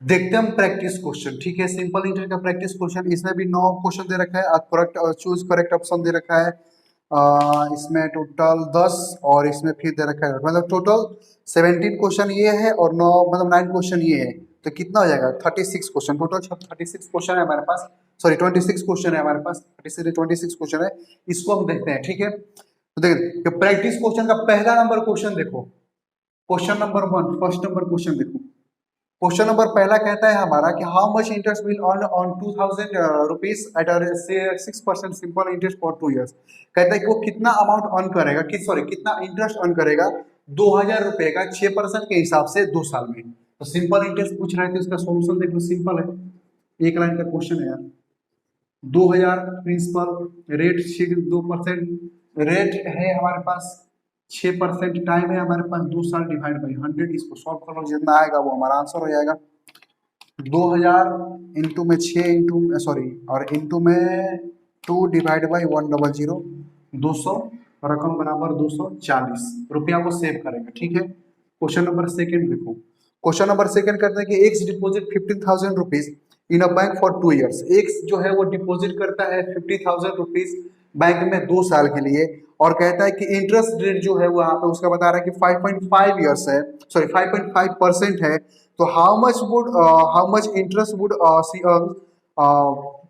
देखते हम practice question. ठीक है, सिंपल इंटर का प्रैक्टिस क्वेश्चन, इसमें भी 9 क्वेश्चन दे रखा है, करेक्ट चूज करेक्ट ऑप्शन दे रखा है। इसमें टोटल 10 और इसमें फिर दे रखा है, मतलब टोटल 17 क्वेश्चन ये है और 9 मतलब 9 क्वेश्चन ये है, तो कितना हो जाएगा 36 क्वेश्चन टोटल। 36 क्वेश्चन है हमारे पास, सॉरी 26 क्वेश्चन है हमारे पास, 26 क्वेश्चन है। इसको हम देखते हैं। ठीक है, तो देखिए प्रैक्टिस क्वेश्चन का पहला नंबर क्वेश्चन देखो, question number 1, first number question देखो। क्वेश्चन नंबर पहला कहता है हमारा कि how much interest will earn on 2000 rupees at 6% simple interest for 2 years. कहता है कि वो कितना अमाउंट अर्न करेगा, सॉरी कितना इंटरेस्ट अर्न करेगा 2000 रुपए का 6% के हिसाब से 2 साल में। तो सिंपल इंटरेस्ट पूछ रहे थे, उसका सोल्यूशन देख लो, सिंपल है, एक लाइन का क्वेश्चन है यार। 2000 प्रिंसिपल रेट 2%, रेट है हमारे पास 6%, टाइम है हमारे पास 2 साल डिवाइड बाई 100। इसको सॉल्व कर लो, जितना आएगा वो हमारा आंसर हो जाएगा। 2000 इंटू में 6 इंटू सॉरी और इंटू में 2 डिवाइड बाई 100, 200 रकम बराबर 240 रुपया वो सेव करेगा। ठीक है, क्वेश्चन नंबर सेकंड देखो। क्वेश्चन नंबर सेकंड करते हैं कि x deposit 15,000 rupees in a bank for 2 years. X जो है वो डिपॉजिट करता है 50,000 रुपीज बैंक में 2 साल के लिए, और कहता है कि इंटरेस्ट रेट जो है वो यहाँ पे उसका बता रहा है कि 5.5 ईयर्स है, सॉरी 5.5% है। तो how much interest would see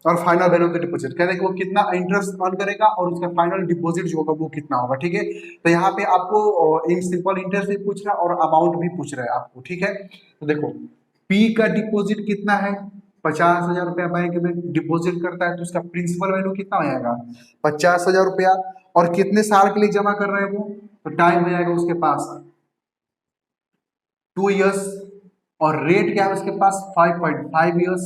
और final value of the deposit, कहते हैं कि वो कितना इंटरेस्ट अर्न करेगा और उसका फाइनल डिपॉजिट जो होगा वो कितना होगा। ठीक है, तो यहाँ पे आपको इन सिंपल इंटरेस्ट भी पूछ रहा है और अमाउंट भी पूछ रहा है आपको। ठीक है, तो देखो पी का डिपॉजिट कितना है, 50,000 रुपया बैंक में डिपॉजिट करता है, तो उसका प्रिंसिपल वैल्यू कितना हो जाएगा 50,000 रुपया, और कितने साल के लिए जमा कर रहे हैं वो, तो टाइम हो जाएगा उसके पास 2 इयर्स, और रेट क्या है उसके पास 5.5 ईयर्स,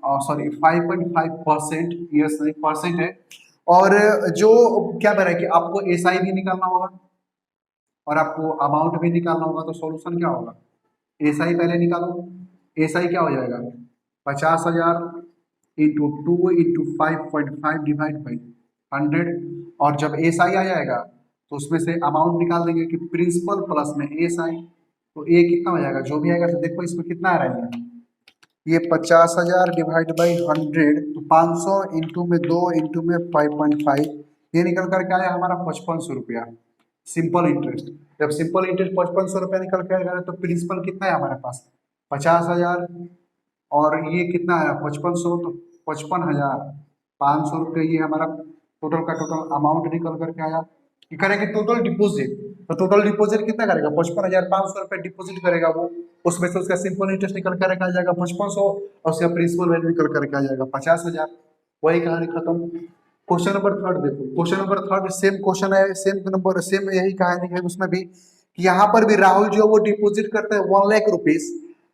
सॉरी 5.5% ईयर्स नहीं परसेंट है। और जो क्या बना है कि आपको एसआई भी निकालना होगा और आपको अमाउंट भी निकालना होगा, तो सॉल्यूशन क्या होगा, एसआई पहले निकालो। एसआई क्या हो जाएगा 50,000 इंटू 2 इंटू 5.5 डिवाइड बाई 100, और जब एसआई आ जाएगा तो उसमें से अमाउंट निकाल देंगे कि प्रिंसिपल प्लस में एसआई, तो ए कितना हो जाएगा जो भी आएगा। तो देखो इसमें कितना आ रहा है, ये 50,000 डिवाइड बाई 100, तो 500 इंटू में 2 इंटू में 5.5, ये निकल करके आया हमारा 5500 रुपया सिंपल इंटरेस्ट। जब सिंपल इंटरेस्ट 5500 रुपया निकल के आएगा तो प्रिंसिपल कितना है हमारे पास 50,000, और ये कितना आया 5500, तो 55,500 रुपये ये हमारा टोटल का टोटल अमाउंट निकल करके आया। ये करेंगे टोटल डिपॉजिट, तो टोटल डिपॉजिट कितना करेगा 55,500 रुपये डिपॉजिट करेगा वो, उसमें से उसका सिंपल इंटरेस्ट निकल कर आ जाएगा 5500, और उसका प्रिंसिपल वैल्यू निकल करके आ जाएगा 50,000। वही कहानी खत्म। क्वेश्चन नंबर थर्ड देखो, question number third same question है, सेम नंबर, सेम यही कहानी है उसमें भी, कि यहाँ पर भी राहुल जो वो डिपॉजिट करता है 1 लाख रुपीज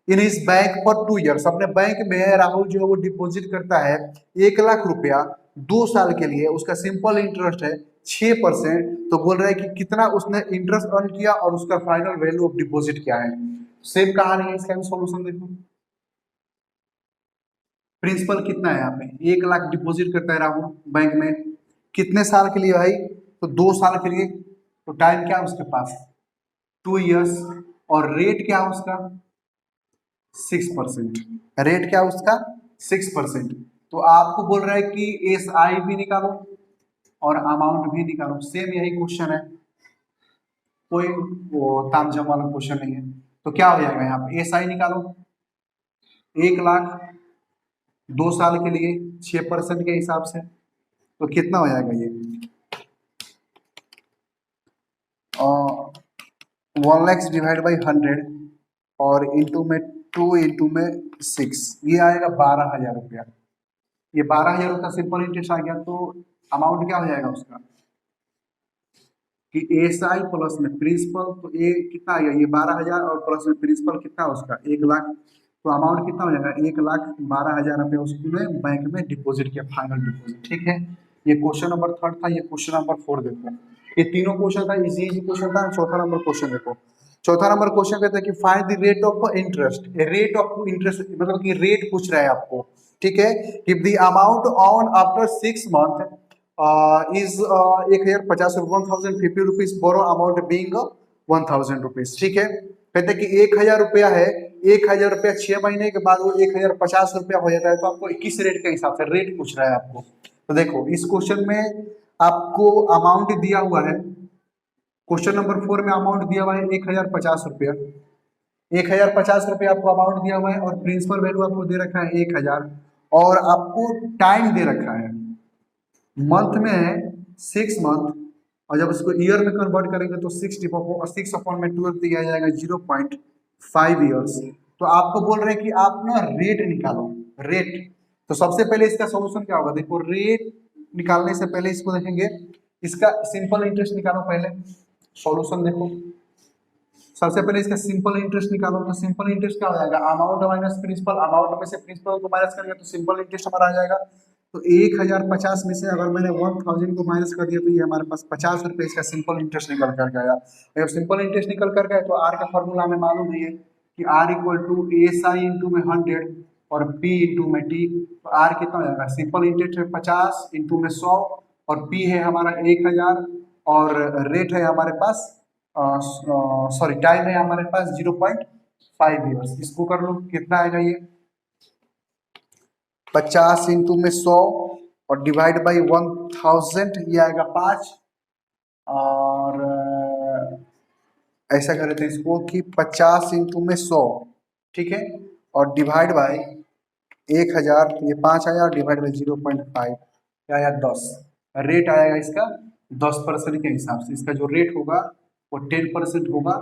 इन इस बैंक फॉर 2 इयर्स। अपने बैंक में राहुल जो है वो डिपॉजिट करता है 1 लाख रुपया 2 साल के लिए, उसका सिंपल इंटरेस्ट है 6%। तो बोल रहा है कि कितना उसने इंटरेस्ट अर्न किया और उसका फाइनल वैल्यू ऑफ डिपॉजिट क्या है। सेम कहानी है, इसका भी सॉल्यूशन देखो। प्रिंसिपल कितना है यहाँ पे 1 लाख डिपॉजिट करता है राहुल बैंक में, कितने साल के लिए भाई, तो 2 साल के लिए, तो टाइम क्या है उसके पास 2 इयर्स, और रेट क्या है उसका 6%, रेट क्या है उसका 6%। तो आपको बोल रहा है कि एस आई भी निकालो और अमाउंट भी निकालो, सेम यही क्वेश्चन है, कोई वो तामझाम वाला क्वेश्चन नहीं है। तो क्या हो जाएगा यहाँ पे एस आई निकालो, 1 लाख 2 साल के लिए 6% के हिसाब से, तो कितना हो जाएगा ये 1 लाख डिवाइड बाई 100 और इंटू में 2 इंटू में 6, ये आएगा 12,000 रुपया। ये 12,000 रुपया सिंपल इंटरेस्ट आ गया, तो अमाउंट क्या हो जाएगा उसका कि एस आई प्लस में प्रिंसिपल, तो ये कितना आ गया ये 12,000 और प्लस में प्रिंसिपल कितना उसका 1 लाख, तो अमाउंट कितना हो जाएगा 1,12,000 रुपये उसने बैंक में डिपॉजिट किया, फाइनल डिपॉजिट। ठीक है, ये क्वेश्चन नंबर थर्ड था। ये क्वेश्चन नंबर 4 देखो, ये तीनों क्वेश्चन था, इजी इजी क्वेश्चन था। चौथा नंबर क्वेश्चन देखो, चौथा नंबर क्वेश्चन कहता है कि find the rate of interest, rate of interest मतलब कि रेट पूछ रहा है आपको। ठीक है, कि the amount on after 6 month is 1,050 1,050 rupees, borrow amount being 1,000 rupees. ठीक है, कहते हैं कि 1,000 रुपया है, 1,000 रुपया 6 महीने के बाद वो 1,050 रुपया हो जाता है, तो आपको किस रेट के हिसाब से रेट पूछ रहा है आपको। तो देखो इस क्वेश्चन में आपको अमाउंट दिया हुआ है, क्वेश्चन नंबर 4 में अमाउंट दिया हुआ है 1,050 रुपया, 1,050 रुपया आपको अमाउंट दिया हुआ है और प्रिंसिपल वैल्यू आपको दे रखा है 1,000 और आपको टाइम दे रखा है, मंथ में है 6 मंथ और जब उसको ईयर में कन्वर्ट करेंगे तो 6/12 दिया जाएगा 0.5 ईयर्स। तो आपको बोल रहे हैं कि आप ना रेट निकालो, रेट। तो सबसे पहले इसका सॉल्यूशन क्या होगा, देखो रेट निकालने से पहले इसको देखेंगे, इसका सिंपल इंटरेस्ट निकालो पहले, सॉल्यूशन देखो। सबसे पहले इसका सिंपल इंटरेस्ट निकालो, तो सिंपल इंटरेस्ट क्या हो जाएगा, अमाउंट माइनस प्रिंसिपल, अमाउंट में से प्रिंसिपल को माइनस करेंगे तो सिंपल इंटरेस्ट हमारा आ जाएगा। तो 1,050 में से अगर मैंने 1,000 को माइनस कर दिया तो ये हमारे पास 50 रुपये इसका सिंपल इंटरेस्ट निकल करके आया। जब सिंपल इंटरेस्ट निकल करके आए तो आर का फॉर्मूला हमें मालूम है कि R equal to S I into में 100 और पी इंटू में टी। तो आर कितना हो जाएगा, सिंपल इंटरेस्ट है 50 इंटू में 100 और पी है हमारा 1,000 और रेट है हमारे पास सॉरी टाइम है हमारे पास 0.5 ईयर्स। इसको कर लो कितना आएगा, ये 50 इंटू में 100 और डिवाइड बाई 1,000 ये आएगा 5 और ऐसा कर लेते हैं इसको कि 50 इंटू में 100, ठीक है, और डिवाइड बाई 1,000 ये 5 आया और डिवाइड बाई 0.5 क्या आया 10। रेट आएगा इसका 10% के हिसाब से, इसका जो रेट होगा वो 10% होगा।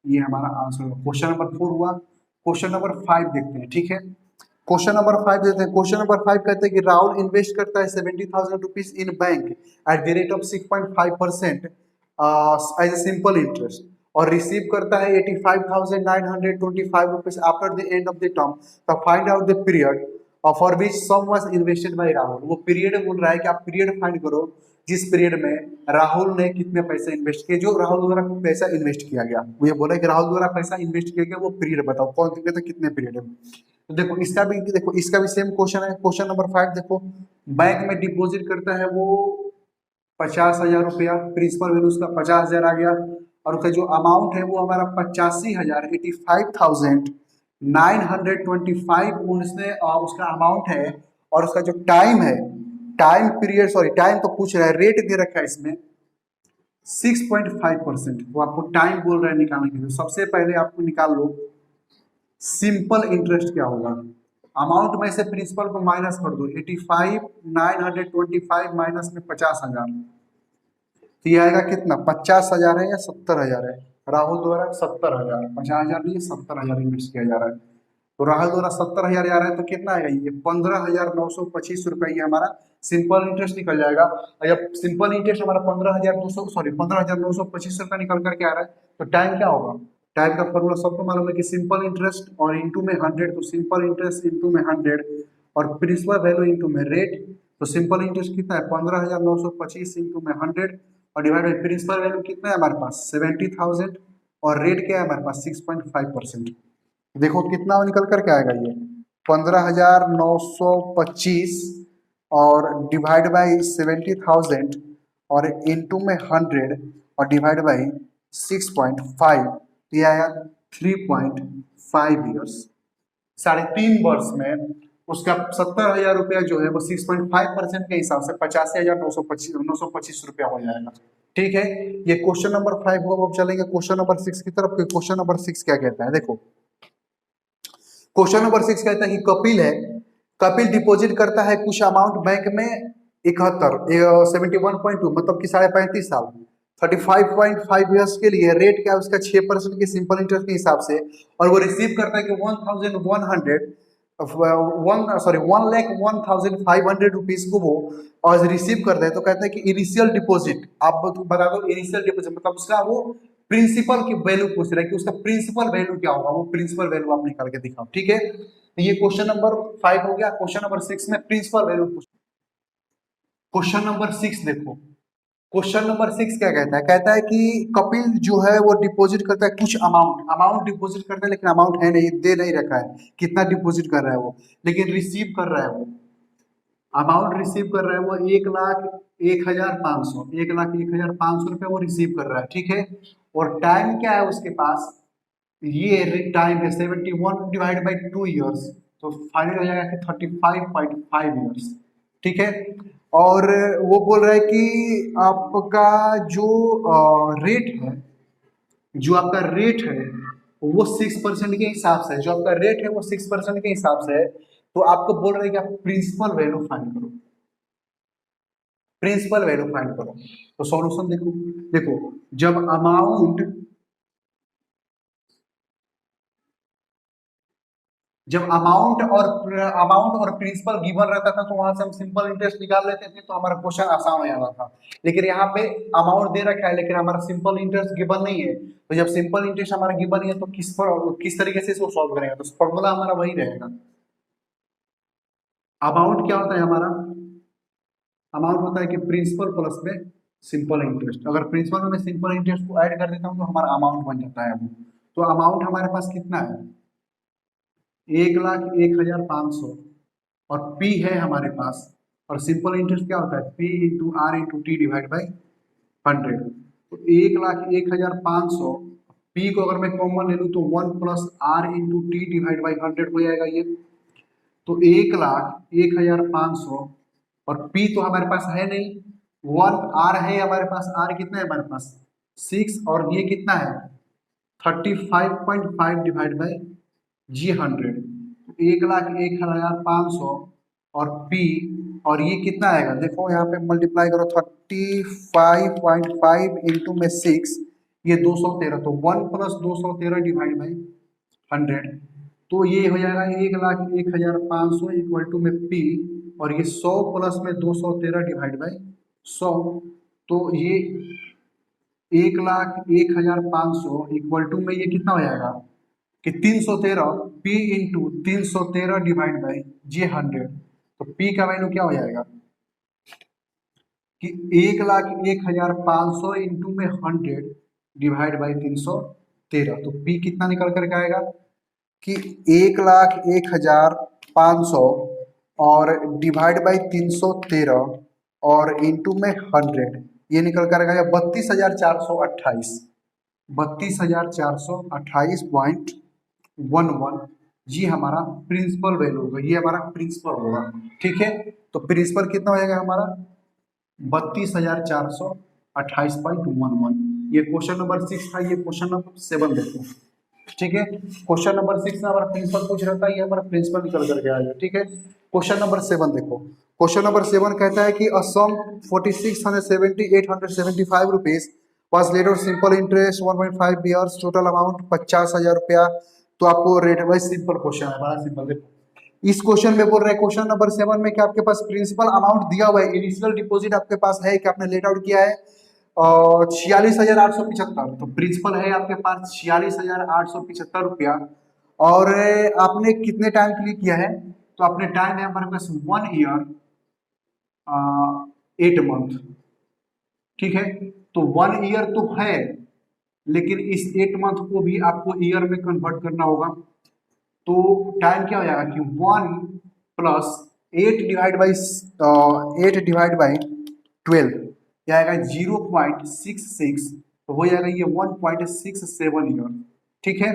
ये हमारा आंसर होगा। क्वेश्चन नंबर 4 हुआ। क्वेश्चन नंबर 5 देखते हैं, ठीक है। क्वेश्चन नंबर 5 देते हैं। क्वेश्चन नंबर 5 कहते हैं कि राहुल इन्वेस्ट करता है 70,000 rupees in bank at the rate of 6.5% as a simple interest और रिसीव करता है 85,925 rupees after the end of the term. तो find out the period for which sum was invested by Rahul. वो पीरियड बोल रहा है कि आप पीरियड फाइंड करो जिस पीरियड में राहुल ने कितने पैसे इन्वेस्ट किए, जो राहुल द्वारा पैसा इन्वेस्ट किया गया। वो ये बोला कि राहुल द्वारा पैसा इन्वेस्ट किया गया, वो पीरियड बताओ कौन से कितने पीरियड है। तो देखो इसका भी सेम क्वेश्चन है। क्वेश्चन नंबर 5 देखो, बैंक में डिपॉजिट करता है वो 50,000 रुपया, प्रिंसिपल वैल्यू उसका 50,000 आ गया और उसका जो अमाउंट है वो हमारा 85,000 85,925 उसने उसका अमाउंट है और उसका जो टाइम है, टाइम पीरियड सॉरी टाइम तो पूछ रहा है, रेट दे रखा है इसमें 6.5%। वो आपको टाइम बोल रहा है निकालने के लिए। सबसे पहले आपको निकाल लो सिंपल इंटरेस्ट क्या होगा। अमाउंट में से प्रिंसिपल को माइनस कर दो, 85,925 माइनस में 50,000 तो ये आएगा कितना, 50,000 है या 70,000 है। राहुल द्वारा 70,000, 50,000 नहीं 70,000 इन्वेस्ट किया जा रहा है। तो राहुल द्वारा 70,000 आ रहा है तो कितना आएगा, ये 15,925 रुपये ये हमारा सिंपल इंटरेस्ट निकल जाएगा। और जब सिंपल इंटरेस्ट हमारा 15,925 रुपया निकल करके आ रहा है तो टाइम क्या होगा, टाइम का फॉर्मूला सबको मालूम है कि सिंपल इंटरेस्ट और इंटू में 100। तो सिंपल इंटरेस्ट इंटू में 100 और प्रिंसिपल वैल्यू इंटू में रेट। तो सिंपल इंटरेस्ट कितना है 15,925 इंटू में 100 और डिवाइड बाई प्रिंसिपल वैल्यू कितना है हमारे पास 70,000 और रेट क्या है हमारे पास 6.5%। देखो कितना निकल करके आएगा, ये 15,925 और डिवाइड बाई 70,000 और इंटू में 100 और डिवाइड बाई 6.5 ये आया 3.5 ईयर्स। 3.5 वर्ष में उसका 70,000 रुपया जो है वो 6.5% के हिसाब से 85,925 रुपया हो जाएगा। ठीक है, ये क्वेश्चन नंबर 5 को अब चलेंगे क्वेश्चन नंबर 6 की तरफ। क्वेश्चन नंबर 6 क्या कहता है, देखो क्वेश्चन नंबर 6 कहता है कि कपिल है, कपिल डिपॉजिट करता है कुछ अमाउंट बैंक में 71.2 मतलब कि 35.5 साल 35.5 ईयर्स के लिए। रेट क्या है उसका 6% के सिंपल इंटरेस्ट के हिसाब से और वो रिसीव करता है कि 1,100 रुपीज को वो और रिसीव करता है। तो कहता है कि इनिशियल डिपॉजिट आप बता दो, इनिशियल डिपॉजिट मतलब उसका वो प्रिंसिपल की वैल्यू पूछ रहा है कि उसका प्रिंसिपल वैल्यू क्या होगा, वो प्रिंसिपल वैल्यू आप निकाल के दिखाओ। ठीक है, तो ये क्वेश्चन नंबर 5 हो गया। क्वेश्चन नंबर 6 में प्रिंसिपल वैल्यू पूछ। क्वेश्चन नंबर 6 देखो, क्वेश्चन नंबर 6 क्या कहता है, कहता है कि कपिल जो है वो डिपॉजिट करता है कुछ अमाउंट डिपॉजिट करता है, लेकिन अमाउंट है नहीं, दे नहीं रखा है कितना डिपॉजिट कर रहा है वो, लेकिन रिसीव कर रहा है वो अमाउंट रिसीव कर रहा है वो 1,01,500 1,01,500 रुपया वो रिसीव कर रहा है। ठीक है, और टाइम क्या है उसके पास ये टाइम है 71 डिवाइड बाई 2 ईयर्स, तो फाइनल हो जाएगा कि 35.5 ईयर्स। ठीक है, और वो बोल रहा है कि आपका जो रेट है, जो आपका रेट है वो 6% के हिसाब से है, जो आपका रेट है वो 6% के हिसाब से है। तो आपको बोल रहे हैं कि आप प्रिंसिपल वैल्यू फाइंड करो, प्रिंसिपल वैल्यू फाइंड करो। तो सॉल्यूशन देखो, देखो जब अमाउंट और प्रिंसिपल गिवन रहता था तो वहां से हम सिंपल इंटरेस्ट निकाल लेते थे, तो हमारा क्वेश्चन आसान हो जाता था। लेकिन यहाँ पे अमाउंट दे रखा है लेकिन हमारा सिंपल इंटरेस्ट गिवन नहीं है, तो जब सिंपल इंटरेस्ट हमारा गिवन नहीं है तो किस तरीके से इसको सॉल्व करेंगे, तो फॉर्मूला हमारा वही रहेगा। अमाउंट क्या होता है हमारा, अमाउंट होता है कि प्रिंसिपल प्लस में सिंपल इंटरेस्ट। अगर प्रिंसिपल में मैं सिंपल इंटरेस्ट को ऐड कर देता हूँ तो हमारा अमाउंट बन जाता है वो। तो अमाउंट हमारे पास कितना है, 1,01,500, और पी है हमारे पास, और सिंपल इंटरेस्ट क्या होता है, P into R into T divide by 100। तो 1,01,500, पी को अगर मैं कॉमन ले लूँ तो 1 + r into T divide by 100 हो जाएगा ये। तो 1,01,500, और पी तो हमारे पास है नहीं, 1 r है हमारे पास, r कितना है हमारे पास 6, और ये कितना है 35.5 डिवाइड बाई जी 100। 1,01,500 और पी, और ये कितना आएगा, देखो यहाँ पे मल्टीप्लाई करो 35.5 इंटू में 6, ये 213, तो 1 + 213 डिवाइड बाई 100। तो ये हो जाएगा 1,01,500 इक्वल टू में पी, और ये 100 प्लस में 213 डिवाइड बाई 100। तो ये 1,01,500 इक्वल टू में ये कितना हो जाएगा कि 313, पी इंटू 313 डिवाइड बाई जे 100। तो पी का वैल्यू क्या हो जाएगा कि 1,01,500 इंटू में 100 डिवाइड बाई 313। तो पी कितना निकल करके आएगा कि 1,01,500 और डिवाइड बाई 313 और इंटू में 100, ये निकल कर आएगा 32,428, 32,428.11। ये हमारा प्रिंसिपल वैल्यू होगा, ये हमारा प्रिंसिपल होगा। ठीक है, तो प्रिंसिपल कितना हो जाएगा हमारा 32,428.11। ये क्वेश्चन नंबर 6 था। ये क्वेश्चन नंबर 7 देखो। ठीक है, क्वेश्चन नंबर 6 में हमारा प्रिंसिपल पूछ रहा था, ये हमारा प्रिंसिपल निकल करके आएगा। ठीक है, क्वेश्चन नंबर 7 देखो। क्वेश्चन नंबर 7 कहता है कि a some 46,875 rupees was laid on simple interest 1.5 years, total amount 50,000 रुपया। तो आपको रेट वाइज सिंपल क्वेश्चन है, बड़ा सिंपल। देखो इस क्वेश्चन में बोल रहे हैं, क्वेश्चन नंबर 7 में कि आपके पास प्रिंसिपल अमाउंट दिया हुआ है, इनिशियल डिपॉजिट आपके पास है कि आपने लेट आउट किया है 46,875। तो प्रिंसिपल है आपके पास 46,875 रुपया, और आपने कितने टाइम के लिए किया है, तो आपने टाइम है हमारे पास 1 ईयर 8 मंथ। ठीक है, तो 1 ईयर तो है, लेकिन इस 8 मंथ को भी आपको ईयर में कन्वर्ट करना होगा। तो टाइम क्या हो जाएगा कि 1 + 8 डिवाइड बाई 12, क्या आएगा 0.66, तो हो जाएगा ये 1.67 ईयर। ठीक है,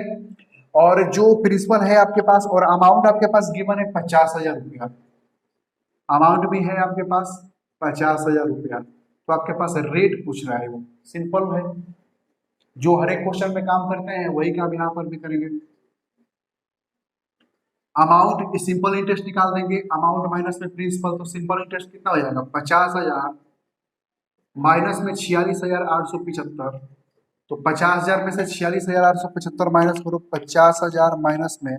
और जो प्रिंसिपल है आपके पास और अमाउंट आपके पास गिवन है 50,000 रुपया, अमाउंट भी है आपके पास 50,000 रुपया। तो आपके पास रेट पूछ रहा है, वो सिंपल है, जो हर एक क्वेश्चन में काम करते हैं वही काम यहाँ पर भी करेंगे। अमाउंट सिंपल इंटरेस्ट निकाल देंगे, अमाउंट माइनस में प्रिंसिपल, तो सिंपल इंटरेस्ट कितना हो जाएगा 50,000 माइनस में 46,875। तो 50,000 में से 46,875 माइनस करो, 50,000 माइनस में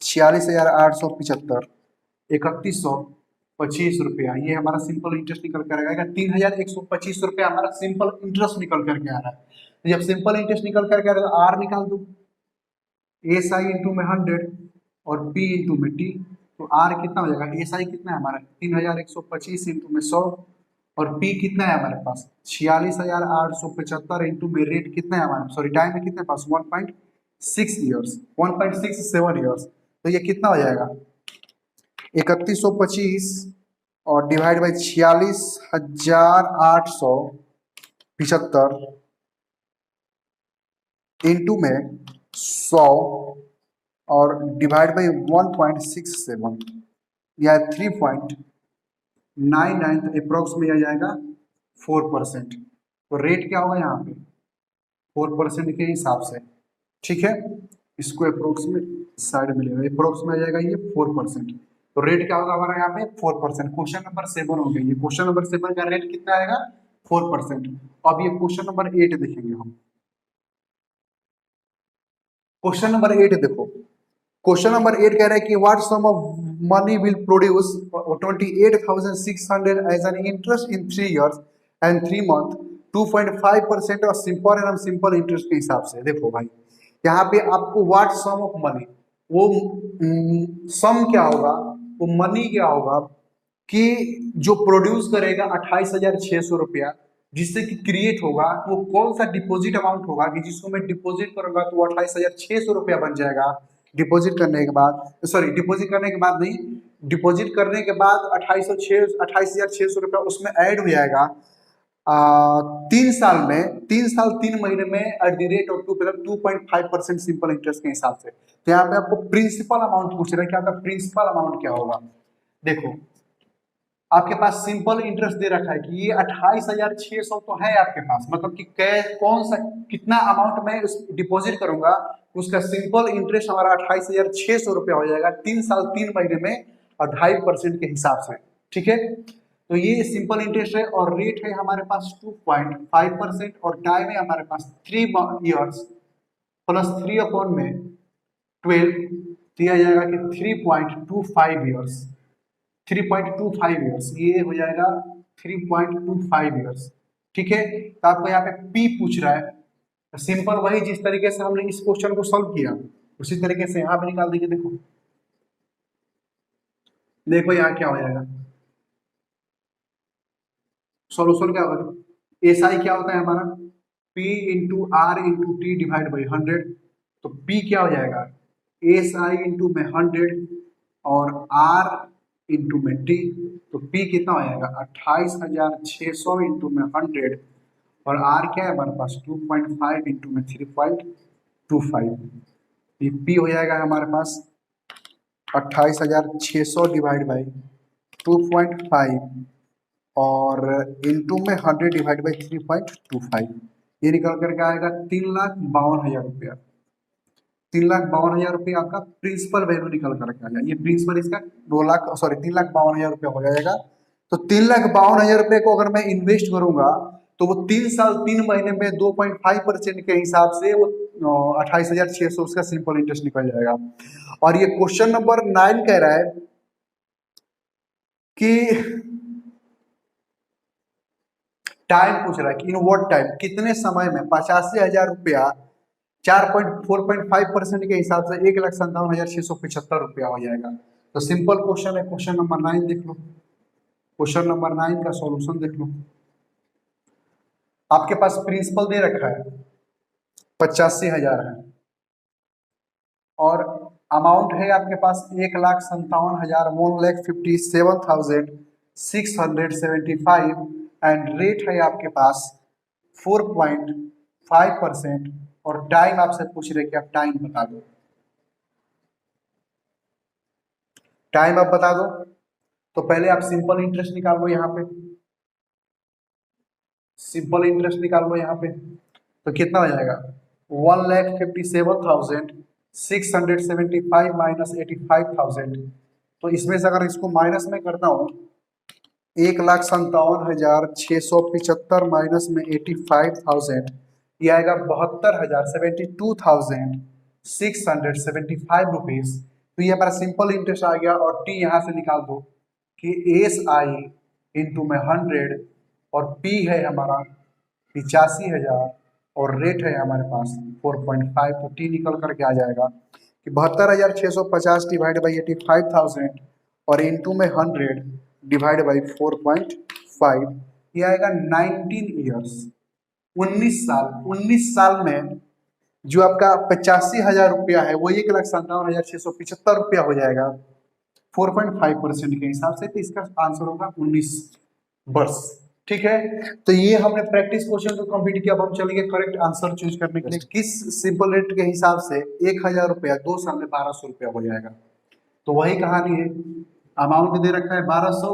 46,875, 3,125 रुपया, ये हमारा सिंपल इंटरेस्ट निकल कर आएगा। 3,125 रुपया हमारा सिंपल इंटरेस्ट निकल करके आ रहा है। तो जब सिंपल इंटरेस्ट निकल करके आ रहा है तो आर निकाल दो, एस आई इंटू में 100 और पी इंटू में टी। तो आर कितना हो जाएगा, एस आई कितना है हमारा 3,125 इंटू में 100, और पी कितना है हमारे पास 46,875 इंटू में रेट कितना है हमारा, सॉरी टाइम है कितने पास 1.6 ईयर्स, 1.67 ईयर्स। तो ये कितना हो जाएगा 3,125 और डिवाइड बाई 46,875 इंटू में 100 और डिवाइड बाई 1.67 या 3.99, तो अप्रोक्स में आ जाएगा 4%। तो रेट क्या होगा यहाँ पे 4% के हिसाब से, ठीक है। इसको अप्रोक्स में साइड में लेगा, अप्रोक्स में आ जाएगा ये 4%। तो रेट क्या होगा हमारा यहाँ पे 4%। क्वेश्चन नंबर 7 हो गया, ये क्वेश्चन नंबर 7 का रेट कितना आएगा 4%। अब ये क्वेश्चन नंबर 8 देखेंगे हम। क्वेश्चन नंबर 8 देखो, क्वेश्चन नंबर 8 कह रहा है कि what sum of money will produce 28,600 as an interest in 3 years and 3 months, 2.5% और सिंपल एंड सिंपल इंटरेस्ट के हिसाब से। देखो भाई यहाँ पे आपको व्हाट सम ऑफ मनी, वो सम क्या होगा, वो मनी क्या होगा कि जो प्रोड्यूस करेगा 28,600 रुपया, जिससे कि क्रिएट होगा, वो कौन सा डिपॉजिट अमाउंट होगा कि जिसको मैं डिपॉजिट करूंगा तो 28,600 रुपया बन जाएगा। डिपॉजिट करने के बाद, सॉरी डिपॉजिट करने के बाद नहीं, डिपॉजिट करने के बाद 28,600 रुपया उसमें ऐड हो जाएगा 3 साल में, 3 साल 3 महीने में eight the rate of 2.5% simple interest के हिसाब से। तो यहाँ पे आपको प्रिंसिपल अमाउंट पूछ रहा है कि आपका प्रिंसिपल अमाउंट क्या होगा। देखो आपके पास सिंपल इंटरेस्ट दे रखा है कि ये 28,600 तो है आपके पास, मतलब कि कौन सा कितना अमाउंट में डिपॉजिट करूंगा, उसका सिंपल इंटरेस्ट हमारा 28,600 रुपया हो जाएगा 3 साल 3 महीने में और 2.5% के हिसाब से, ठीक है। तो ये सिंपल इंटरेस्ट है और रेट है हमारे पास 2.5% और टाइम है हमारे पास 3 years प्लस 3 अपॉन में 12 दिया जाएगा कि 3.25 years, 3.25 ईयर्स, ये हो जाएगा 3.25 ईयर्स, ठीक है। तो आपको यहाँ पे पी पूछ रहा है, तो सिंपल वही जिस तरीके से हमने इस क्वेश्चन को सॉल्व किया उसी तरीके से यहाँ पे निकाल देंगे। देखो देखो यहाँ क्या हो जाएगा, सॉल्यूशन क्या होगा, एस आई क्या होता है हमारा P into R into T divide by 100। तो P क्या हो जाएगा एस आई इंटू में 100 और R इंटू में टी। तो P कितना हो जाएगा 28,600 इंटू में 100 और R क्या है हमारे पास 2.5 इंटू में 3.25। ये P हो जाएगा हमारे पास 28,600 डिवाइड बाई 2.5 और इंटू में 100 डिवाइड बाई 3.25। ये निकल करके आएगा 3,52,000 रुपया। 3,52,000 रुपया आपका प्रिंसिपल वैल्यू निकल करके आ जाएगा। ये प्रिंसिपल इसका 3,52,000 रुपया हो जाएगा। तो 3,52,000 रुपये को अगर मैं इन्वेस्ट करूंगा तो वो 3 साल 3 महीने में 2.5% के हिसाब से वो 28,600 उसका सिंपल इंटरेस्ट निकल जाएगा। और ये क्वेश्चन नंबर 9 कह रहा है कि टाइम पूछ रहा है कि इन व्हाट टाइम, कितने समय में 85,000 रुपया 4.5% के हिसाब से 1,57,675 रुपया हो जाएगा। तो सिंपल क्वेश्चन है, क्वेश्चन नंबर 9 देख लो, क्वेश्चन नंबर 9 का सॉल्यूशन देख लो। आपके पास प्रिंसिपल दे रखा है 85,000 है और अमाउंट है आपके पास 1,57,000 1,57,675 एंड रेट है आपके पास 4.5% और टाइम आपसे पूछ रहे कि आप टाइम बता दो, टाइम आप बता दो। तो पहले आप सिंपल इंटरेस्ट निकाल लो, यहाँ पे सिंपल इंटरेस्ट निकाल लो यहाँ पे, तो कितना हो जाएगा 1,57,675 माइनस 85,000। तो इसमें से अगर इसको माइनस में करता हूँ 1,57,675 माइनस में 85,000, ये आएगा 72,000 72,675 रुपीज। तो ये हमारा सिंपल इंटरेस्ट आ गया और टी यहाँ से निकाल दो कि एस आई इंटू में 100 और पी है हमारा 85,000 और रेट है हमारे पास 4.5। तो टी निकल करके आ जाएगा कि 72,650 डिवाइड बाई 85,000 और इंटू में 100 डिवाइड बाई 4.5, ये आएगा 19 ईयर्स, 19 साल। 19 साल में जो आपका 85,000 रुपया है वो 1,57,675 रुपया हो जाएगा 4.5% के हिसाब से। तो इसका आंसर होगा 19 वर्ष। ठीक है, तो ये हमने प्रैक्टिस क्वेश्चन को कंप्लीट किया। अब हम चलेंगे करेक्ट आंसर चूज करने के लिए। किस सिंपल रेट के हिसाब से 1000 रुपया 2 साल में 1200 रुपया हो जाएगा। तो वही कहानी है, अमाउंट दे रखा है 1200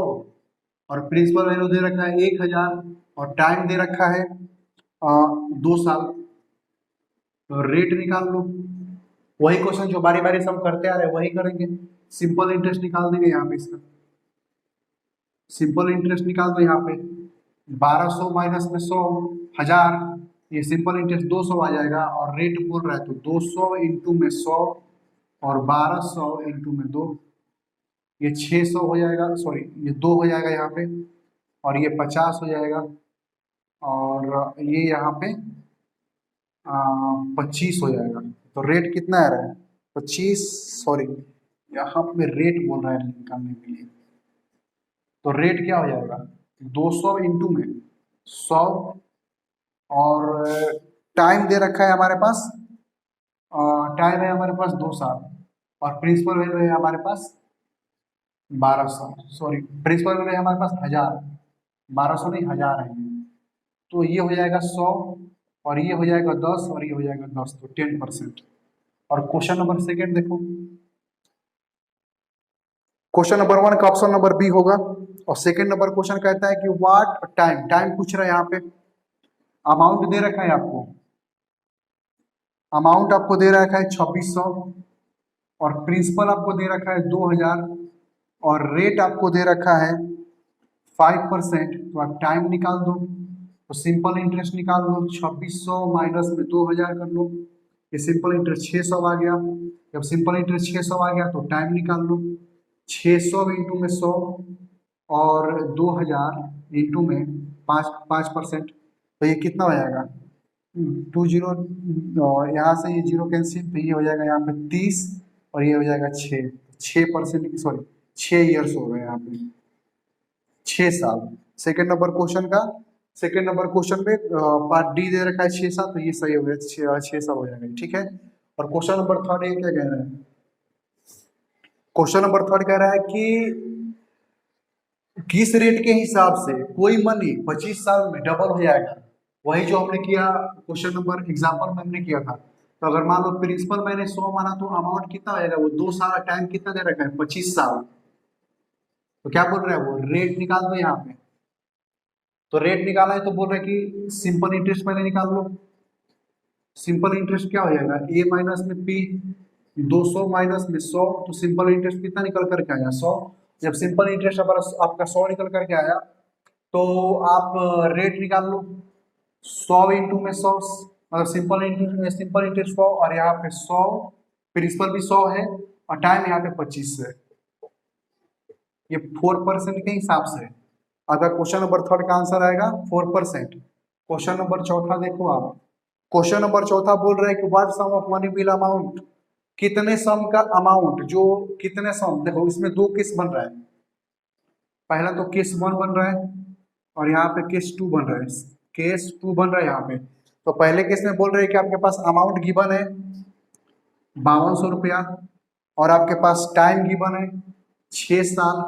और प्रिंसिपल वैल्यू दे रखा है 1000 और टाइम दे रखा है 2 साल। तो रेट निकाल लो। वही क्वेश्चन जो बारी बारी से हम करते आ रहे हैं वही करेंगे। सिंपल इंटरेस्ट निकाल देंगे यहाँ पे। इसका सिंपल इंटरेस्ट निकाल दो यहाँ पे। 1200 माइनस में 100 1000, ये सिंपल इंटरेस्ट 200 आ जाएगा और रेट बोल रहा है तो 200 इंटू में 100 और 1200 इंटू में 2, ये 600 हो जाएगा, सॉरी ये 2 हो जाएगा यहाँ पे और ये 50 हो जाएगा और ये यहाँ पे 25 हो जाएगा। तो रेट कितना आ रहा है 25, सॉरी यहाँ पे रेट बोल रहा है निकालने के लिए। तो रेट क्या हो जाएगा 200 इंटू में 100 और टाइम दे रखा है हमारे पास, टाइम है हमारे पास 2 साल और प्रिंसिपल वैल्यू है हमारे पास 1200, सॉरी प्रिंसिपल वैल्यू है हमारे पास 1000, 1200 नहीं 1000 है। तो ये हो जाएगा 100 और ये हो जाएगा 10 और ये हो जाएगा 10, तो 10%। और क्वेश्चन नंबर सेकेंड देखो, क्वेश्चन नंबर 1 का ऑप्शन नंबर बी होगा और सेकंड नंबर क्वेश्चन कहता है कि व्हाट टाइम, टाइम पूछ रहा है यहाँ पे। अमाउंट दे रखा है आपको, अमाउंट आपको दे रखा है 2600 और प्रिंसिपल आपको दे रखा है 2000 और रेट आपको दे रखा है 5%। तो आप टाइम निकाल दो, तो सिंपल इंटरेस्ट निकाल लो। 2600 माइनस में 2000 कर लो, ये सिंपल इंटरेस्ट 600 आ गया। जब सिंपल इंटरेस्ट 600 आ गया तो टाइम निकाल लो। 600 इंटू में 100 और 2000 इंटू में 5%, तो ये कितना हो जाएगा 20, और यहाँ से ये 0 कैंसिल, तो ये हो जाएगा यहाँ पे 30 और ये हो जाएगा 6%, सॉरी 6 ईयर्स हो गए यहाँ पे, 6 साल। सेकेंड नंबर क्वेश्चन का, सेकेंड नंबर क्वेश्चन पे पार्ट डी दे रखा है 6 साल, तो ये सही हो गया 6 साल हो जाएगा, ठीक है। और क्वेश्चन नंबर थर्ड ये क्या कह रहा है, क्वेश्चन नंबर थर्ड कह रहा है कि किस रेट के हिसाब से कोई मनी 25 साल में डबल हो जाएगा। वही जो हमने किया क्वेश्चन नंबर एग्जाम्पल में हमने किया था। तो अगर मान लो प्रिंसिपल मैंने 100 माना तो अमाउंट कितना आएगा, वो 2 साल, टाइम कितना दे रखा है 25 साल। तो क्या बोल रहा है वो, रेट निकाल दो यहाँ पे। तो रेट निकाला है तो बोल रहे हैं कि सिंपल इंटरेस्ट पहले निकाल लो। सिंपल इंटरेस्ट क्या हो जाएगा ए माइनस में पी, 200 माइनस में 100, तो सिंपल इंटरेस्ट कितना निकल करके आया 100। जब सिंपल इंटरेस्ट आपका 100 निकल करके आया तो आप रेट निकाल लो। 100 इंटू में 100, मतलब सिंपल इंटरेस्ट 100 और यहाँ पे 100, प्रिंसिपल भी 100 है और टाइम यहाँ पे 25 है। ये 4% के हिसाब से अगर क्वेश्चन नंबर थर्ड का आंसर आएगा 4%। क्वेश्चन नंबर चौथा देखो आप, क्वेश्चन नंबर चौथा बोल रहे हैं कि what sum of money will amount, कितने सम का अमाउंट, जो कितने सम, देखो इसमें 2 केस बन रहा है। पहला तो केस 1 बन रहा है और यहाँ पे केस 2 बन रहा है, केस 2 बन रहा है यहाँ पे। तो पहले केस में बोल रहे हैं कि आपके पास अमाउंट गिवन है 5200 रुपया और आपके पास टाइम गिवन है 6 साल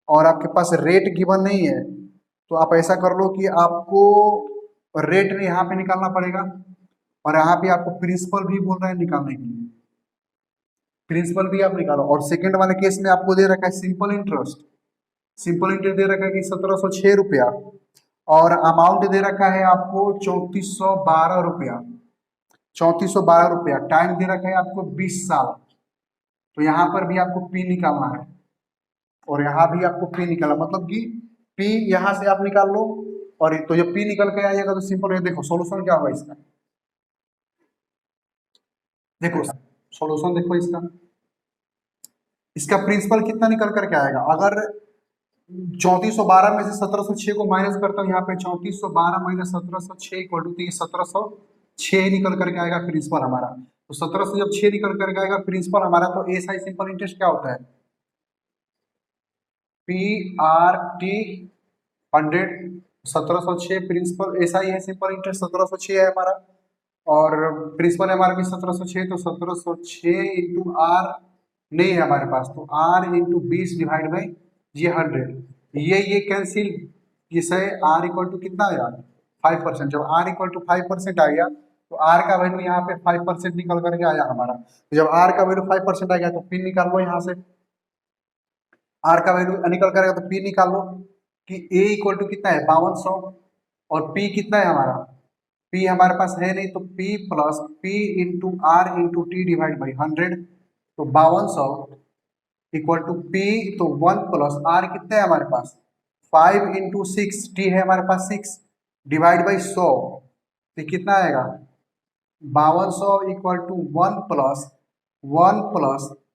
और आपके पास रेट गिवन नहीं है। तो आप ऐसा कर लो कि आपको रेट यहाँ पे निकालना पड़ेगा और यहाँ पे आपको प्रिंसिपल भी बोल रहे हैं निकालने के लिए, प्रिंसिपल भी आप निकालो। और सेकंड वाले केस में आपको दे रखा है सिंपल इंटरेस्ट, सिंपल इंटरेस्ट दे रखा है कि 1706 रुपया और अमाउंट दे रखा है आपको 3412 रुपया, 3412 रुपया। टाइम दे रखा है आपको 20 साल। तो यहाँ पर भी आपको पी निकालना है और यहाँ भी आपको पी निकालना, मतलब कि पी यहाँ से आप निकाल लो और तो जब पी निकल के आएगा तो सिंपल है। देखो सॉल्यूशन क्या होगा इसका, देखो सॉल्यूशन देखो इसका, इसका प्रिंसिपल कितना निकल करके आएगा। अगर 3412 में से 1706 को माइनस करता हूँ यहाँ पे, 3412 माइनस 1706 इक्वल टू 1706 निकल करके आएगा प्रिंसिपल हमारा। तो 17 से जब 6 निकल करके आएगा प्रिंसिपल हमारा, तो एस आई सिंपल इंटरेस्ट क्या होता है P R T 100, 1706 principal, S I है सिंपल इंटरेस्ट 1706 है हमारा और प्रिंसिपल है हमारा भी 1706। तो 1706 इंटू आर नहीं है हमारे पास, तो आर इंटू 20 डिवाइड बाई ये 100, ये कैंसिल इसे आर इक्वल टू कितना आया 5%। जब आर इक्वल टू 5% आ गया तो आर का वैल्यू यहाँ पे 5% निकल करके आया हमारा। तो जब आर का वैल्यू 5% आ गया तो पी निकाल लो यहाँ से, आर का वैल्यू निकल करेगा तो पी निकाल लो कि ए इक्वल टू कितना है 5200 और पी कितना है हमारा, पी हमारे पास है नहीं तो P plus P into R into T divide by 100। तो 5200 इक्वल टू पी, तो 1 प्लस आर कितना है हमारे पास 5 इंटू 6, टी है हमारे पास 6 डिवाइड बाई 100, तो कितना आएगा 5200 इक्वल टू 1 प्लस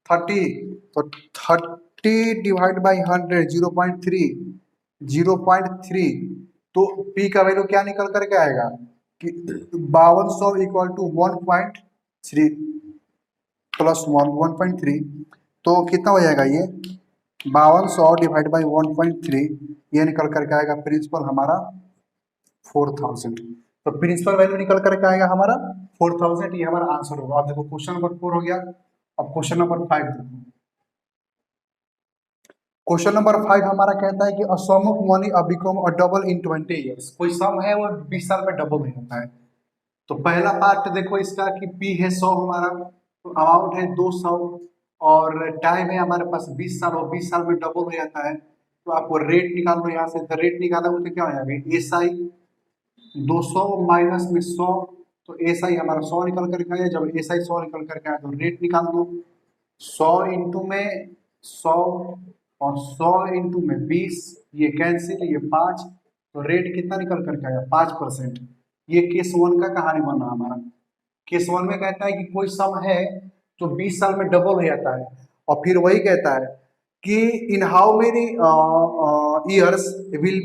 30, तो 30 डिवाइड बाई 100 0.3, तो पी का वैल्यू क्या निकल करके आएगा कि 5200 इक्वल टू 1.3 प्लस 1.3, तो कितना हो जाएगा ये 5200 डिवाइड बाई 1.3, ये निकल करके आएगा प्रिंसिपल हमारा 4000। तो प्रिंसिपल वैल्यू निकल करके आएगा हमारा 4000, ये हमारा आंसर होगा। अब देखो क्वेश्चन नंबर 4 हो गया। अब क्वेश्चन नंबर 5 देखो। क्वेश्चन नंबर 5 हमारा कहता है कि a sum of money become a double in 20 years. कोई सम है वो 20 साल में डबल हो जाता है। तो पहला पार्ट देखो इसका कि पी है 100 हमारा, तो अमाउंट है 200 और टाइम है हमारे पास 20 साल और 20 साल में डबल हो जाता है। तो आपको रेट निकाल लो यहाँ से, तो रेट निकालोगे तो क्या हो जाएगा एस आई 200 माइनस में 100, तो एस आई हमारा 100 निकल करके आया। जब एस आई 100 निकल करके आया तो रेट निकाल दो, 100 इंटू में 100 और 100 इंटू में 20, ये कैंसिल, ये 5, तो रेट कितना निकल करके आया 5%। ये केस 1 का कहानी बना हमारा। केस 1 में कहता है कि कोई सम है जो 20 साल में डबल हो जाता है, और फिर वही कहता है कि in how many years will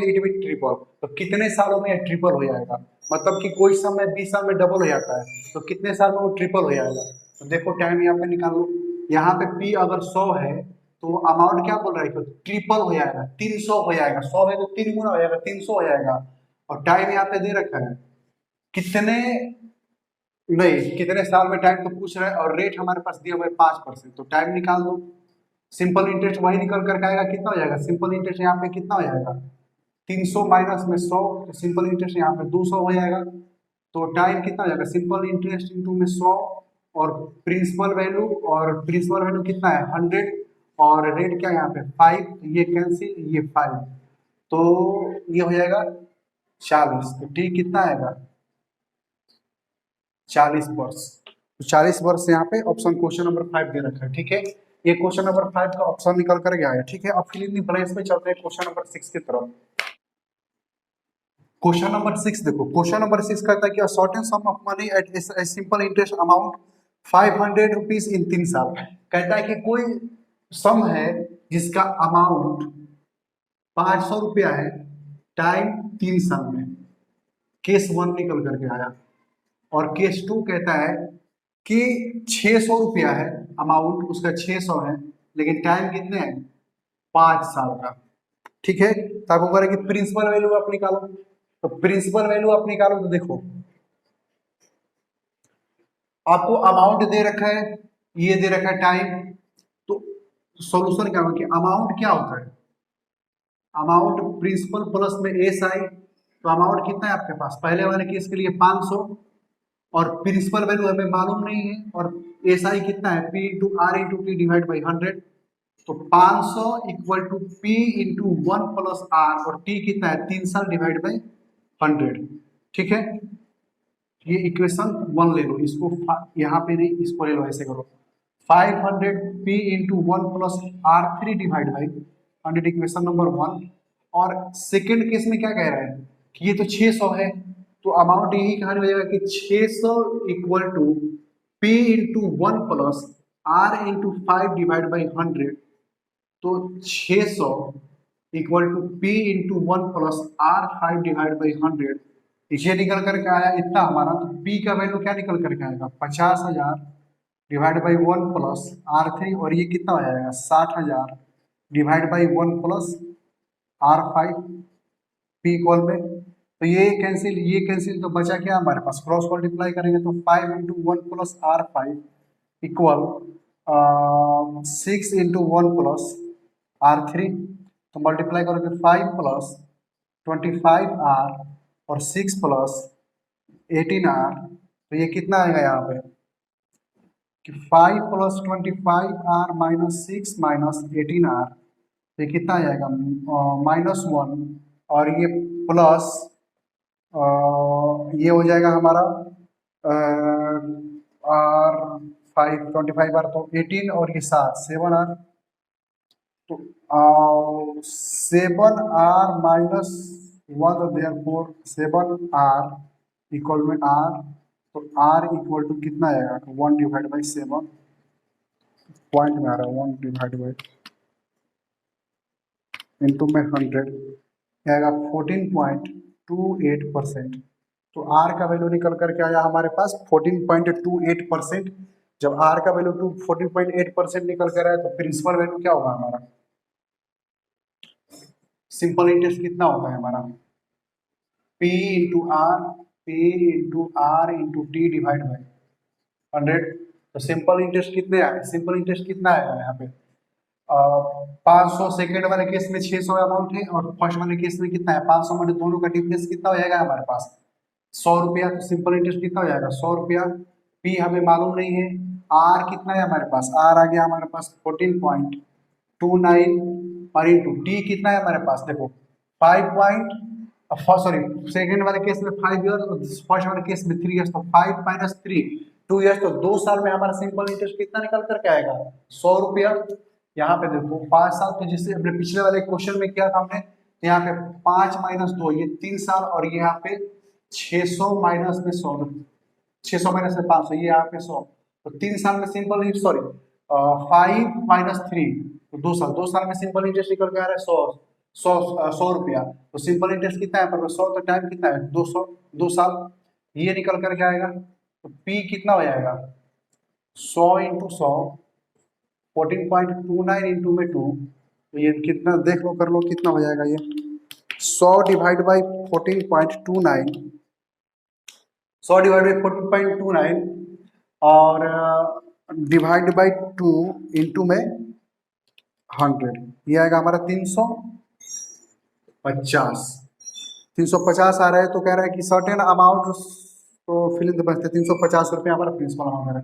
it be triple, तो कितने सालों में ट्रिपल हो जाएगा। मतलब कि कोई सम है 20 साल में डबल हो जाता है तो कितने साल में वो ट्रिपल हो जाएगा। तो देखो टाइम यहाँ पे निकाल लो, यहाँ पे पी अगर 100 है तो अमाउंट क्या बोल रहा है ट्रिपल हो जाएगा 300 हो जाएगा, 100 है तो 3 गुना हो जाएगा 300 हो जाएगा। और टाइम यहाँ पे दे रखा है कितने, नहीं कितने साल में टाइम तो पूछ रहा है, और रेट हमारे पास दिया हुआ है 5%, तो टाइम निकाल दो। सिंपल इंटरेस्ट वही निकल करके आएगा, कितना हो जाएगा सिंपल इंटरेस्ट यहाँ पे कितना हो जाएगा 300 माइनस में 100, तो सिंपल इंटरेस्ट यहाँ पे 200 हो जाएगा। तो टाइम कितना हो जाएगा सिंपल इंटरेस्ट इंटू में 100 और प्रिंसिपल वैल्यू, और प्रिंसिपल वैल्यू कितना है 100 और रेट क्या है यहाँ पे 5, ये कैंसिल ये 5, तो ये हो जाएगा 40। तो ठीक कितना आएगा 40 वर्ष। तो 40 वर्ष यहाँ पे ऑप्शन क्वेश्चन नंबर 5 दे रखा है। ठीक है, ये क्वेश्चन नंबर 5 का ऑप्शन निकल कर गया है। ठीक है, अब फिल इन द ब्लैंक्स में चलते हैं क्वेश्चन नंबर 6 की तरफ। क्वेश्चन नंबर 6 देखो, क्वेश्चन नंबर 6 कहता है कि a certain some of money at A simple interest amount 500 rupees in 3 साल। कहता है कि कोई सम है जिसका अमाउंट 500 रुपया है, टाइम 3 साल में। केस 1 निकल करके आया। और केस 2 कहता है कि 600 रुपया है अमाउंट, उसका 600 है लेकिन टाइम कितने हैं 5 साल का। ठीक है, तो आपको कह रहा है कि प्रिंसिपल वैल्यू आप निकालो। तो प्रिंसिपल वैल्यू आप निकालो तो देखो आपको अमाउंट दे रखा है, ये दे रखा है टाइम, तो सॉल्यूशन क्या होगा कि अमाउंट क्या होता है, अमाउंट प्रिंसिपल प्लस में एस आई, तो अमाउंट कितना है आपके पास पहले वाले केस के लिए 500 और प्रिंसिपल वैल्यू हमें मालूम नहीं है, और एस आई कितना है P into R into T divide by 100, तो 500 equal to P into 1 plus R, और टी कितना है 3 साल डिवाइड बाई 100। ठीक है, ये इक्वेशन 1 ले लो, इसको यहाँ पे नहीं इसको ले लो, ऐसे करो 500 P into 1 plus R 3 divide by 100, equation number 1। और सेकेंड केस में क्या कह रहा है कि ये तो 600 है, तो अमाउंट यही कहानी हो जाएगा कि 600 equal to P into 1 plus R into 5 divide by 100, तो 600 equal to P into 1 plus R 5 divide by 100, ये निकल करके आया इतना हमारा। तो पी का वैल्यू क्या निकल करके आएगा 50,000 डिवाइड बाई 1 प्लस R3, और ये कितना हो जाएगा 60,000 divide by 1 plus R5 P equal में। तो ये कैंसिल, तो बचा क्या हमारे पास क्रॉस मल्टीप्लाई करेंगे तो 5 into 1 plus R5 equal 6 into 1 plus R3, तो मल्टीप्लाई करोगे 5 प्लस 25R और 6 प्लस 18R, तो ये कितना आएगा यहाँ पे कि 5 plus 25R minus 6 minus 18R, तो ये कितना आ जाएगा -1, और ये प्लस ये हो जाएगा हमारा R 5 25R तो 18 और ये 7R, तो 7R माइनस 1, तो देयरफॉर 7R इक्वल में R, तो R इक्वल टू कितना आएगा 1/7, पॉइंट में आ रहा है 1/, इंटू में 100 आएगा 14.28%। तो R का वैल्यू निकल करके आया हमारे पास 14.28%। जब R का वैल्यू 14.8% निकल कर आया तो प्रिंसिपल वैल्यू क्या होगा हमारा, सिंपल इंटरेस्ट कितना होता है हमारा P into R into T divide by 100। तो सिंपल इंटरेस्ट कितने आए, सिंपल इंटरेस्ट कितना आएगा यहाँ पे 500, सेकेंड वाले केस में 600 अमाउंट है और फर्स्ट वाले केस में कितना है 500, मतलब दोनों का डिफरेंस कितना हो जाएगा हमारे पास 100 रुपया। तो सिंपल इंटरेस्ट कितना हो जाएगा 100 रुपया। P हमें मालूम नहीं है, R कितना है हमारे पास, R आ गया हमारे पास 14.29 और इंटू टी कितना है हमारे पास, देखो 5 सॉरी सेकेंड वाले केस में 5 ईयर और फर्स्ट वाले केस में 3 ईयर्स, तो 5 माइनस 3 2 ईयर्स, तो 2 साल में हमारा सिंपल इंटरेस्ट कितना निकल करके आएगा 100 रुपया। यहाँ पे देखो 5 साल, तो जिससे हमने पिछले वाले क्वेश्चन में किया था हमने, यहाँ पे 5 माइनस 2 ये 3 साल, और ये यहाँ पे 600 माइनस में 100, 600 माइनस में 500, ये यहाँ पे 100, तो 3 साल में सिंपल सॉरी 5 माइनस 3 तो 2 साल, 2 साल में सिंपल इंटरेस्ट निकल के आ रहा है 100 रुपया। तो सिंपल इंटरेस्ट कितना है पर 100, तो टाइम कितना है 200, 2 साल, ये निकल करके आएगा। तो P कितना हो जाएगा 100 इंटू 100 14.29 इंटू में 2, तो ये कितना देख लो कर लो कितना हो जाएगा, ये 100 डिवाइड बाई 14.29, 100 डिवाइड बाई 14.29 और डिवाइड बाई 2 इंटू में 100, ये आएगा हमारा 350 आ रहा है। तो कह रहा है कि सर्टेन अमाउंट तो फिल इन द 350 रुपये हमारा प्रिंसिपल अमाउंट है।